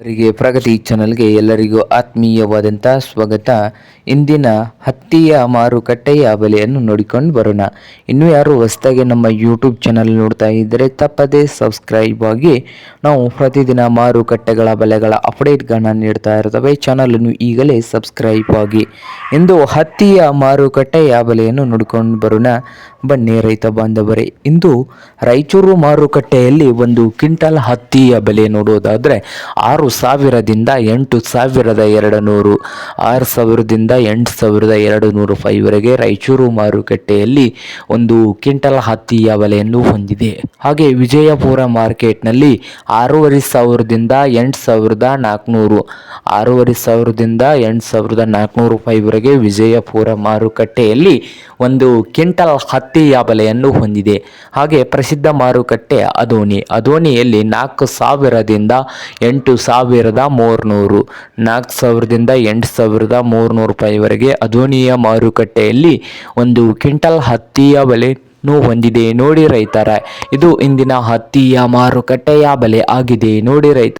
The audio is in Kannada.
ಅವರಿಗೆ ಪ್ರಗತಿ ಚಾನಲ್ಗೆ ಎಲ್ಲರಿಗೂ ಆತ್ಮೀಯವಾದಂಥ ಸ್ವಾಗತ. ಇಂದಿನ ಹತ್ತಿಯ ಮಾರುಕಟ್ಟೆಯ ಬೆಲೆಯನ್ನು ನೋಡಿಕೊಂಡು ಬರೋಣ. ಇನ್ನು ಯಾರು ಹೊಸದಾಗಿ ನಮ್ಮ ಯೂಟ್ಯೂಬ್ ಚಾನಲ್ ನೋಡ್ತಾ ಇದ್ದರೆ ತಪ್ಪದೇ ಸಬ್ಸ್ಕ್ರೈಬ್ ಆಗಿ. ನಾವು ಪ್ರತಿದಿನ ಮಾರುಕಟ್ಟೆಗಳ ಬೆಲೆಗಳ ಅಪ್ಡೇಟ್ಗಳನ್ನ ನೀಡ್ತಾ ಇರ್ತವೆ. ಚಾನಲನ್ನು ಈಗಲೇ ಸಬ್ಸ್ಕ್ರೈಬ್ ಆಗಿ. ಇಂದು ಹತ್ತಿಯ ಮಾರುಕಟ್ಟೆಯ ಬೆಲೆಯನ್ನು ನೋಡಿಕೊಂಡು ಬರೋಣ. ಬನ್ನಿ ರೈತ ಬಾಂಧವರೇ, ಇಂದು ರಾಯಚೂರು ಮಾರುಕಟ್ಟೆಯಲ್ಲಿ ಒಂದು ಕ್ವಿಂಟಲ್ ಹತ್ತಿಯ ಬೆಲೆ ನೋಡುವುದಾದರೆ 6,000ದಿಂದ 8,200, 6,000ದಿಂದ 8,200 ರೂಪಾಯಿವರೆಗೆ ರಾಯಚೂರು ಮಾರುಕಟ್ಟೆಯಲ್ಲಿ ಒಂದು ಕ್ವಿಂಟಲ್ ಹತ್ತಿಯ ಬೆಲೆಯನ್ನು ಹೊಂದಿದೆ. ಹಾಗೆ ವಿಜಯಪುರ ಮಾರ್ಕೆಟ್ನಲ್ಲಿ 6,500ದಿಂದ 8,400, 6,500ದಿಂದ 8,400 ರೂಪಾಯಿವರೆಗೆ ವಿಜಯಪುರ ಮಾರುಕಟ್ಟೆಯಲ್ಲಿ ಒಂದು ಕ್ವಿಂಟಲ್ ಹತ್ತಿಯ ಬೆಲೆಯನ್ನು ಹೊಂದಿದೆ. ಹಾಗೆ ಪ್ರಸಿದ್ಧ ಮಾರುಕಟ್ಟೆ ಅದೋನಿಯಲ್ಲಿ 4,000ದಿಂದ 8,300, 4,000ದಿಂದ 8,300 ರೂಪಾಯಿವರೆಗೆ ಅದೋನಿಯ ಮಾರುಕಟ್ಟೆಯಲ್ಲಿ ಒಂದು ಕ್ವಿಂಟಲ್ ಹತ್ತಿಯ ಬೆಲೆಯನ್ನು ಹೊಂದಿದೆ. ನೋಡಿ ರೈತರ, ಇದು ಇಂದಿನ ಹತ್ತಿಯ ಮಾರುಕಟ್ಟೆಯ ಬೆಲೆ ಆಗಿದೆ. ನೋಡಿ ರೈತ.